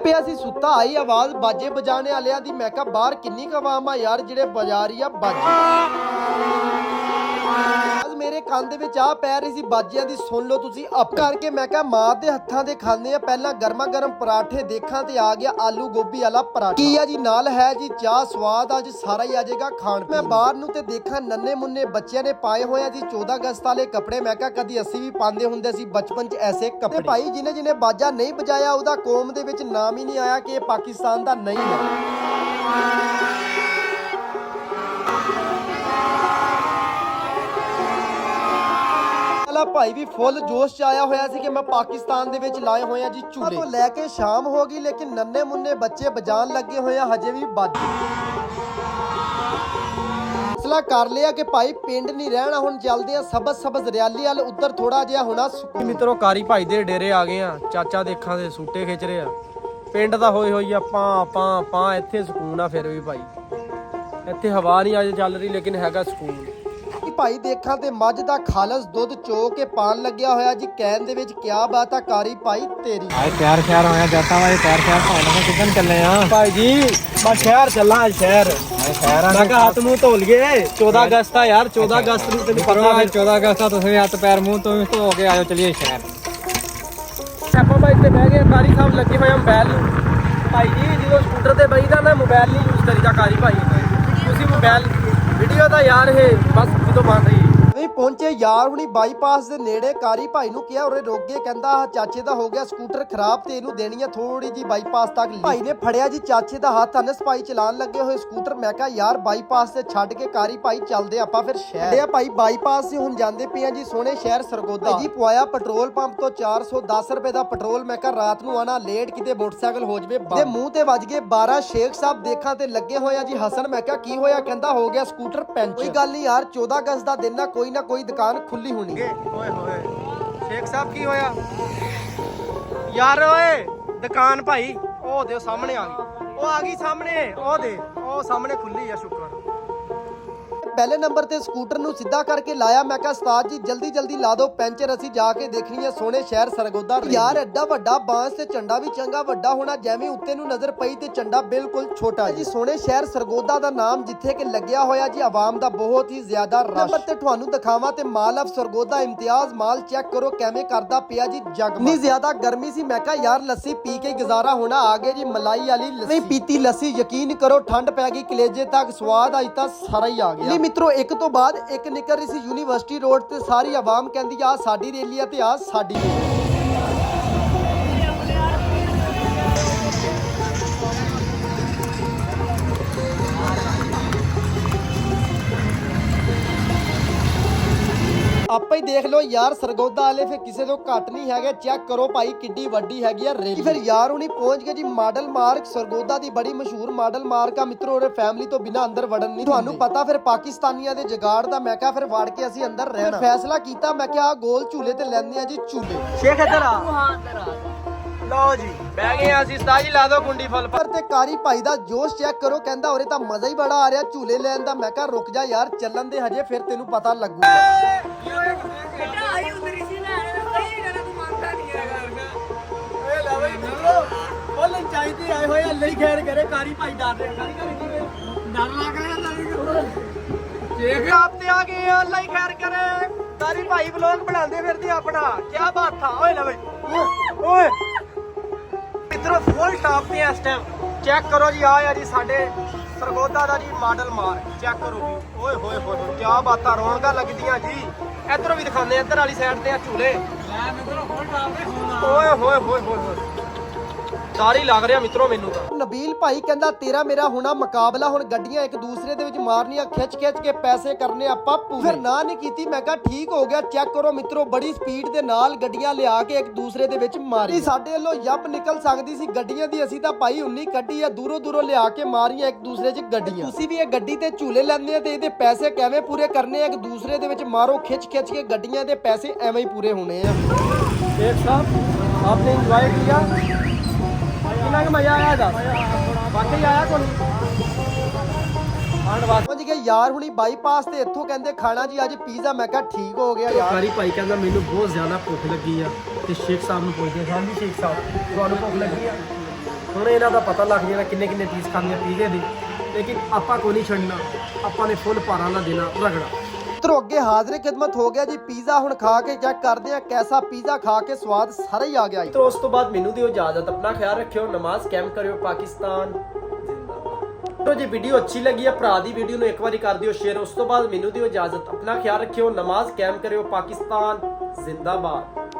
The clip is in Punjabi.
ਪਿਆ ਸੀ ਸੁੱਤਾ, ਆਈ ਆਵਾਜ਼ ਬਾਜੇ ਬਜਾਣੇ ਵਾਲਿਆਂ ਦੀ। ਮੈਂ ਕਿਹਾ ਬਾਹਰ ਕਿੰਨੀ ਕੁ ਆਵਾਮ ਆ ਯਾਰ, ਜਿਹੜੇ ਬਜਾ ਰਹੀ ਆ ਬਾਜੇ। ਮੇਰੇ ਕੰਨ ਦੇ ਵਿੱਚ ਆ ਪੈ ਰਹੀ ਸੀ ਬਾਜਿਆਂ ਦੀ, ਸੁਣ ਲਓ ਤੁਸੀਂ ਅਪ ਕਰਕੇ। ਮੈਂ ਕਿਹਾ ਮਾਂ ਦੇ ਹੱਥਾਂ ਦੇ ਖਾਂਦੇ ਆ, ਪਹਿਲਾਂ ਗਰਮਾ ਗਰਮ ਪਰਾਠੇ ਦੇਖਾਂ ਤੇ ਆ ਗਿਆ ਆਲੂ ਗੋਭੀ ਵਾਲਾ ਪਰਾਠਾ। ਕੀ ਆ ਜੀ ਨਾਲ ਹੈ ਜੀ ਚਾਹ, ਸਵਾਦ ਅੱਜ ਸਾਰਾ ਹੀ ਆ ਜਾਏਗਾ ਖਾਣ ਪੀਣ। ਮੈਂ ਬਾਹਰ ਨੂੰ ਤੇ ਦੇਖਾਂ ਨੰਨੇ ਮੁੰਨੇ ਬੱਚਿਆਂ ਨੇ ਪਾਏ ਹੋਏ ਆ ਜੀ 14 ਅਗਸਤ ਵਾਲੇ ਕੱਪੜੇ। ਮੈਂ ਕਿਹਾ ਕਦੀ ਅਸੀਂ ਵੀ ਪਾਉਂਦੇ ਹੁੰਦੇ ਸੀ ਬਚਪਨ 'ਚ ਐਸੇ ਕੱਪੜੇ। ਭਾਈ ਜਿਹਨੇ ਬਾਜਾ ਨਹੀਂ ਬਜਾਇਆ ਉਹਦਾ ਕੌਮ ਦੇ ਵਿੱਚ ਨਾਮ ਹੀ ਨਹੀਂ ਆਇਆ ਕਿ ਇਹ ਪਾਕਿਸਤਾਨ ਦਾ ਨਹੀਂ ਹੈ। ਭਾਈ ਵੀ ਫੁੱਲ ਜੋਸ਼ ਚ ਆਇਆ ਹੋਇਆ ਸੀ ਕਿ ਮੈਂ ਪਾਕਿਸਤਾਨ ਦੇ ਵਿੱਚ ਲਾਏ ਹੋਏ ਆ ਜੀ ਝੂਲੇ। ਤੋਂ ਲੈ ਕੇ ਸ਼ਾਮ ਹੋ ਗਈ ਲੇਕਿਨ ਨੰਨੇ ਮੁੰਨੇ ਬੱਚੇ ਬਜਾਣ ਲੱਗੇ ਹੋਏ ਆ ਹਜੇ ਵੀ ਬਾਜੀ। ਫੈਸਲਾ ਕਰ ਲਿਆ ਕਿ ਭਾਈ ਪਿੰਡ ਨਹੀਂ ਰਹਿਣਾ, ਹੁਣ ਚੱਲਦੇ ਆ ਸਬਜ਼ ਰਿਆਲੀ ਵਾਲ। ਉੱਧਰ ਥੋੜਾ ਜਿਹਾ ਹੋਣਾ ਮਿੱਤਰੋ ਕਾਰੀ ਭਾਈ ਦੇ ਡੇਰੇ ਆ ਗਏ ਆ। ਚਾਚਾ ਦੇਖਾਂ ਦੇ ਸੂਟੇ ਖਿੱਚ ਰਹੇ ਆ। ਪਿੰਡ ਦਾ ਹੋਈ ਆਪਾਂ ਇੱਥੇ ਸਕੂਨ ਆ। ਫਿਰ ਵੀ ਭਾਈ ਇੱਥੇ ਹਵਾ ਨਹੀਂ ਅੱਜ ਚੱਲ ਰਹੀ ਲੇਕਿਨ ਹੈਗਾ ਸਕੂਨ। ਭਾਈ ਦੇਖਾਂ ਤੇ ਮੱਝ ਦਾ ਖਾਲਸ ਦੁੱਧ ਚੋ ਕੇ ਪਾਣ ਲੱਗਿਆ ਹੋਇਆ ਜੀ ਕਹਿਣ ਦੇ ਵਿੱਚ। ਕਿਆ ਬਾਤ ਆ ਕਾਰੀ ਭਾਈ ਤੇਰੀ। ਆਏ ਤਿਆਰ ਹੋਇਆ ਜਾਤਾਂ ਵਾਲੇ ਤਿਆਰ ਭਾਈ ਕਿੱਦਣ ਚੱਲੇ ਆ ਭਾਈ ਜੀ? ਬਸ ਸ਼ਹਿਰ ਚੱਲਾਂ ਸ਼ਹਿਰ। ਮੈਂ ਕਿਹਾ ਹੱਥ ਮੂੰਹ ਧੋ ਲਈਏ, 14 ਅਗਸਤ ਆ ਯਾਰ। 14 ਅਗਸਤ ਨੂੰ ਤੈਨੂੰ ਪਤਾ ਹੈ 14 ਅਗਸਤ ਆ। ਤੁਸੀਂ ਹੱਥ ਪੈਰ ਮੂੰਹ ਤੋਂ ਧੋ ਕੇ ਆਇਓ, ਚਲੀਏ ਸ਼ਹਿਰ। ਆਪਾਂ ਭਾਈ ਇੱਥੇ ਬਹਿ ਗਏ, ਕਾਰੀ ਸਾਹਿਬ ਲੱਗੇ ਹੋਏ ਆ ਮੋਬਾਈਲ ਨੂੰ। ਭਾਈ ਜੀ ਜਦੋਂ ਸਕੂਟਰ ਤੇ ਬਈਦਾ ਨਾ ਮੋਬਾਈਲ ਨਹੀਂ ਯੂਜ਼ ਕਰੀਦਾ ਕਾਰੀ ਭਾਈ। ਤੁਸੀਂ ਮੋਬਾਈਲ ਵੀਡੀਓ ਦਾ ਯਾਰ ਇਹ ਬਸ ਜਦੋਂ ਬਣ ਰਹੀ ਨਹੀਂ ਪਹੁੰਚੇ ਯਾਰ ਹੁਣੀ ਬਾਈਪਾਸ ਦੇ ਨੇੜੇ। ਕਾਰੀ ਭਾਈ ਨੂੰ ਕਿਹਾ ਉਰੇ ਰੋਕ ਕੇ, ਕਹਿੰਦਾ ਚਾਚੇ ਦਾ ਹੋ ਗਿਆ ਸਕੂਟਰ ਖਰਾਬ ਤੇ ਇਹਨੂੰ ਦੇਣੀ ਆ ਥੋੜੀ ਜੀ ਬਾਈਪਾਸ ਤੱਕ। ਭਾਈ ਨੇ ਫੜਿਆ ਜੀ ਚਾਚੇ ਦਾ ਹੱਥ, ਅਨਸ ਭਾਈ ਚਲਾਉਣ ਲੱਗੇ ਹੋਏ ਸਕੂਟਰ। ਮੈਂ ਕਿਹਾ ਯਾਰ ਬਾਈਪਾਸ ਤੇ ਛੱਡ ਕੇ ਕਾਰੀ ਭਾਈ ਚੱਲਦੇ ਆਪਾਂ ਫਿਰ ਸ਼ਹਿਰ। ਭਾਈ ਬਾਈਪਾਸ से ਹੁਣ ਜਾਂਦੇ ਪਏ ਆ ਜੀ ਸੋਹਣੇ ਸ਼ਹਿਰ ਸਰਗੋਦਾ ਜੀ। ਪਵਾਇਆ ਪੈਟਰੋਲ ਪੰਪ ਤੋਂ 410 ਰੁਪਏ ਦਾ ਪੈਟਰੋਲ। ਮੈਂ ਕਿਹਾ ਰਾਤ ਨੂੰ ਆਣਾ ਲੇਟ, ਕਿਤੇ ਮੋਟਰਸਾਈਕਲ ਹੋ ਜਵੇ। ਤੇ ਮੂੰਹ ਤੇ ਵੱਜ ਗਏ 12। ਸ਼ੇਖ ਸਾਹਿਬ ਦੇਖਾਂ ਤੇ ਲੱਗੇ ਹੋਏ ਆ ਜੀ ਹਸਨ। ਮੈਂ ਕਿਹਾ ਕੀ ਹੋਇਆ? ਕਹਿੰਦਾ ਹੋ ਗਿਆ ਸਕੂਟਰ ਪੈਂਚਰ। ਕੋਈ ਗੱਲ ਨਹੀਂ ਯਾਰ, 14 ਅਗਸਤ ਦਾ ਦਿਨ ਨਾ, ਕੋਈ ਨਾ ਕੋਈ ਦੁਕਾਨ ਖੁੱਲੀ ਹੋਣੀ। ਓਏ ਹੋਏ ਸ਼ੇਖ ਸਾਹਿਬ ਕੀ ਹੋਇਆ ਯਾਰ? ਓਏ ਦੁਕਾਨ ਭਾਈ ਉਹ ਦੇ ਸਾਹਮਣੇ ਆ ਗਈ, ਉਹ ਆ ਗਈ ਸਾਹਮਣੇ। ਉਹ ਦੇ ਉਹ ਸਾਹਮਣੇ ਖੁੱਲੀ ਆ, ਸ਼ੁਕਰ। ਪਹਿਲੇ ਨੰਬਰ ਤੇ ਸਕੂਟਰ ਨੂੰ ਸਿੱਧਾ ਕਰਕੇ ਲਾਇਆ। ਮੈਂ ਕਿਹਾ ਉਸਤਾਦ ਜੀ ਜਲਦੀ ਜਲਦੀ ਲਾ ਦਿਓ ਪੈਂਚਰ, ਅਸੀਂ ਜਾ ਕੇ ਦੇਖਣੀ ਹੈ ਸੋਹਣੇ ਸ਼ਹਿਰ ਸਰਗੋਦਾ। ਯਾਰ ਐਡਾ ਵੱਡਾ ਬਾਂਸ ਤੇ ਝੰਡਾ ਵੀ ਚੰਗਾ ਵੱਡਾ ਹੋਣਾ, ਜਿਵੇਂ ਉੱਤੇ ਨੂੰ ਨਜ਼ਰ ਪਈ ਤੇ ਝੰਡਾ ਬਿਲਕੁਲ ਛੋਟਾ ਜੀ। ਸੋਹਣੇ ਸ਼ਹਿਰ ਸਰਗੋਦਾ ਦਾ ਨਾਮ ਜਿੱਥੇ ਕਿ ਲੱਗਿਆ ਹੋਇਆ ਜੀ ਆਵਾਮ ਦਾ ਬਹੁਤ ਹੀ ਜ਼ਿਆਦਾ ਰਸ਼। ਨੰਬਰ ਤੇ ਤੁਹਾਨੂੰ ਦਿਖਾਵਾਂ ਤੇ mall of Sargodha Imtiaz mall check ਕਰੋ ਕਿਵੇਂ ਕਰਦਾ ਪਿਆ ਜੀ ਜਗ। ਨਹੀਂ ਜ਼ਿਆਦਾ ਗਰਮੀ ਸੀ, ਮੈਂ ਕਿਹਾ ਯਾਰ ਲੱਸੀ ਪੀ ਕੇ ਗੁਜ਼ਾਰਾ ਹੋਣਾ। ਆ ਗਏ ਜੀ ਮਲਾਈ ਵਾਲੀ ਲੱਸੀ। ਨਹੀਂ ਪੀਤੀ ਲੱਸੀ, ਯਕੀਨ ਕਰੋ ਠੰਡ ਪੈ ਗਈ ਕਲੇਜੇ ਤੱਕ, ਸਵਾਦ ਅੱਜ ਤਾਂ ਸਾਰਾ ਹੀ ਆ ਗਿਆ। ਮਿੱਤਰੋ ਇੱਕ ਤੋਂ ਬਾਅਦ ਇੱਕ ਨਿਕਲ ਰਹੀ ਸੀ ਯੂਨੀਵਰਸਿਟੀ ਰੋਡ ਤੇ। ਸਾਰੀ ਆਵਾਮ ਕਹਿੰਦੀ ਆ ਸਾਡੀ ਰੈਲੀ ਆ ਤੇ ਆ ਸਾਡੀ ਰੈਲੀ। ਆਪਾਂ ਹੀ ਦੇਖ ਲਓ ਯਾਰ ਸਰਗੋਦਾ ਵਾਲੇ ਫਿਰ ਕਿਸੇ ਤੋਂ ਘੱਟ ਨਹੀਂ ਹੈਗੇ। ਚੈੱਕ ਕਰੋ ਭਾਈ ਕਿੱਡੀ ਵੱਡੀ ਹੈਗੀ ਆ ਰੈਲੀ। ਫਿਰ ਯਾਰ ਹੁਣੀ ਪਹੁੰਚ ਗਏ ਜੀ ਮਾਡਲ ਮਾਰਕ। ਸਰਗੋਦਾ ਦੀ ਬੜੀ ਮਸ਼ਹੂਰ ਮਾਡਲ ਮਾਰਕ ਆ ਮਿੱਤਰੋ। ਉਹਦੇ ਫੈਮਿਲੀ ਤੋਂ ਬਿਨਾ ਅੰਦਰ ਵੜਨ ਨਹੀਂ ਤੁਹਾਨੂੰ ਪਤਾ ਫਿਰ ਪਾਕਿਸਤਾਨੀਆਂ ਦੇ ਜਗਾੜ ਦਾ। ਮੈਂ ਕਿਹਾ ਫਿਰ ਵੜ ਕੇ ਅਸੀਂ ਅੰਦਰ ਰਹਿਣਾ। ਫੈਸਲਾ ਕੀਤਾ, ਮੈਂ ਕਿਹਾ ਗੋਲ ਝੂਲੇ ਤੇ ਲੈਂਦੇ ਆ ਜੀ ਝੂਲੇ। ਸ਼ੇਖ ਇੱਧਰ ਆ। ਲਓ ਜੀ ਬਹਿ ਗਏ ਆ ਅਸੀਂ। ਉਸਤਾਦ ਜੀ ਲਾ ਦਿਓ ਕੁੰਡੀ ਫੁੱਲ ਪਰ ਤੇ ਕਾਰੀ ਭਾਈ ਦਾ ਜੋਸ਼ ਚੈੱਕ ਕਰੋ, ਕਹਿੰਦਾ ਉਰੇ ਤਾਂ ਮਜ਼ਾ ਹੀ ਬੜਾ ਆ ਰਿਹਾ ਝੂਲੇ ਲੈਣ ਦਾ। ਮੈਂ ਕਿਹਾ ਰੁਕ ਜਾ ਯਾਰ ਚੱਲਣ ਦੇ ਹਜੇ, ਫਿਰ ਤੈਨੂੰ ਪਤਾ ਲੱਗੂਗਾ। ਚਾਹੀਦੀ ਆਏ ਹੋਏ ਅੱਲੇ ਹੀ ਖੈਰ ਕਰੇ। ਕਾਰੀ ਭਾਈ ਡਰ ਰਿਹਾ, ਡਰ ਲੱਗ ਰਿਹਾ। ਸ਼ੇਖ ਆਪ ਤੇ ਆ ਗਏ, ਅੱਲਾ ਹੀ ਖੈਰ ਕਰੇ। ਕਾਰੀ ਭਾਈ ਵਲੌਗ ਬਣਾਉਂਦੇ ਫਿਰਦੇ ਆਪਣਾ, ਕੀ ਬਾਤ ਆ। ਓਏ ਲੈ ਬਈ ਓਏ ਮਿੱਤਰੋ ਫੁੱਲ ਟਾਪ ਤੇ ਇਸ ਟਾਈਮ ਚੈੱਕ ਕਰੋ ਜੀ। ਆ ਯਾਰ ਜੀ ਸਾਡੇ ਸਰਗੋਦਾ ਦਾ ਜੀ ਮਾਡਲ ਮਾਰਕ ਚੈੱਕ ਕਰੋ ਵੀ। ਓਏ ਹੋਏ ਹੋਏ ਕੀ ਬਾਤਾਂ, ਰੌਣਕਾਂ ਲੱਗਦੀਆਂ ਜੀ। ਇਧਰੋਂ ਵੀ ਦਿਖਾਉਂਦੇ, ਇੱਧਰ ਵਾਲੀ ਸਾਈਡ ਤੇ ਆ ਝੂਲੇ। ਓਏ ਹੋਏ ਹੋਏ ਹੋਏ ਸਾਰੀ ਲੱਗ ਰਿਹਾ ਮਿੱਤਰੋ ਮੈਨੂੰ ਤਾਂ। ਨਬੀਲ ਭਾਈ ਕਹਿੰਦਾ ਤੇਰਾ ਮੇਰਾ ਹੋਣਾ ਮੁਕਾਬਲਾ, ਹੁਣ ਗੱਡੀਆਂ ਇੱਕ ਦੂਸਰੇ ਦੇ ਵਿੱਚ ਮਾਰਨੀਆਂ, ਖਿੱਚ ਕੇ ਪੈਸੇ ਕਰਨੇ ਆਪਾਂ ਪੂਰੇ। ਫਿਰ ਨਾ ਨਹੀਂ ਕੀਤੀ, ਮੈਂ ਕਿਹਾ ਠੀਕ ਹੋ ਗਿਆ। ਚੈੱਕ ਕਰੋ ਮਿੱਤਰੋ ਬੜੀ ਸਪੀਡ ਦੇ ਨਾਲ ਗੱਡੀਆਂ ਲਿਆ ਕੇ ਇੱਕ ਦੂਸਰੇ ਦੇ ਵਿੱਚ ਮਾਰੀ। ਸਾਡੇ ਵੱਲੋਂ ਯੱਬ ਨਿਕਲ ਸਕਦੀ ਸੀ ਗੱਡੀਆਂ ਦੀ, ਅਸੀਂ ਤਾਂ ਭਾਈ 19 ਕੱਢੀ ਆ ਦੂਰੋਂ ਲਿਆ ਕੇ ਮਾਰੀਆਂ ਇੱਕ ਦੂਸਰੇ 'ਚ ਗੱਡੀਆਂ। ਤੁਸੀਂ ਵੀ ਇਹ ਗੱਡੀ ਤੇ ਝੂਲੇ ਲੈਂਦੇ ਆ ਤੇ ਇਹਦੇ ਪੈਸੇ ਕਿਵੇਂ ਪੂਰੇ ਕਰਨੇ ਆ? ਇੱਕ ਦੂਸਰੇ ਦੇ ਵਿੱਚ ਮਾਰੋ ਖਿੱਚ ਕੇ ਗੱਡੀਆਂ ਦੇ ਪੈਸੇ ਐਵੇਂ ਹੀ ਪੂਰੇ ਹੋਣੇ ਆ। शेख साहब आपने एंजॉय किया, कितना का मजा आया था? वाकई आया तो ਪਹੁੰਚ ਗਏ ਯਾਰ ਹੁਣੀ ਬਾਈਪਾਸ ਤੇ। ਇੱਥੋਂ ਕਹਿੰਦੇ ਖਾਣਾ ਜੀ ਅੱਜ ਪੀਜ਼ਾ। ਮੈਂ ਕਿਹਾ ਠੀਕ ਹੋ ਗਿਆ ਯਾਰ। ਕਾਰੀ ਭਾਈ ਕਹਿੰਦਾ ਮੈਨੂੰ ਬਹੁਤ ਜ਼ਿਆਦਾ ਭੁੱਖ ਲੱਗੀ ਆ ਤੇ ਸ਼ੇਖ ਸਾਹਿਬ ਨੂੰ ਪੁੱਛਦੇ ਹਾਂ ਜੀ ਸ਼ੇਖ ਸਾਹਿਬ ਤੁਹਾਨੂੰ ਭੁੱਖ ਲੱਗੀ ਆ? ਹੁਣ ਇਹਨਾਂ ਦਾ ਪਤਾ ਲੱਗ ਜਾਣਾ ਕਿੰਨੇ ਕਿੰਨੇ ਪੀਸ ਖਾਣੇ ਆ ਪੀਜ਼ੇ ਦੇ, ਲੇਕਿਨ ਆਪਾਂ ਕੋਈ ਨਹੀਂ ਛੱਡਣਾ, ਆਪਾਂ ਨੇ ਫੁੱਲ ਭਾਰਾ ਨਾ ਦੇਣਾ ਰਗੜਾ। ਮਿੱਤਰੋ ਅੱਗੇ ਹਾਜ਼ਰ ਖਿਦਮਤ ਹੋ ਗਿਆ ਜੀ ਪੀਜ਼ਾ। ਹੁਣ ਖਾ ਕੇ ਚੈੱਕ ਕਰਦੇ ਆ ਕੈਸਾ ਪੀਜ਼ਾ, ਖਾ ਕੇ ਸਵਾਦ ਸਾਰਾ ਹੀ ਆ ਗਿਆ ਜੀ। तो उस तो बाद मैनू दियो इजाजत, अपना ख्याल रखियो, नमाज कैम करियो, पाकिस्तान जिंदाबाद। तो जी वीडियो अच्छी लगी है भरा दी वीडियो ਨੂੰ ਇੱਕ ਵਾਰੀ ਕਰ ਦਿਓ ਸ਼ੇਅਰ। ਉਸ ਤੋਂ ਬਾਅਦ ਮੈਨੂੰ ਦਿਓ ਇਜਾਜ਼ਤ, ਆਪਣਾ ਖਿਆਲ ਰੱਖਿਓ, ਨਮਾਜ਼ ਕਾਇਮ ਕਰਿਓ, ਪਾਕਿਸਤਾਨ ਜ਼ਿੰਦਾਬਾਦ।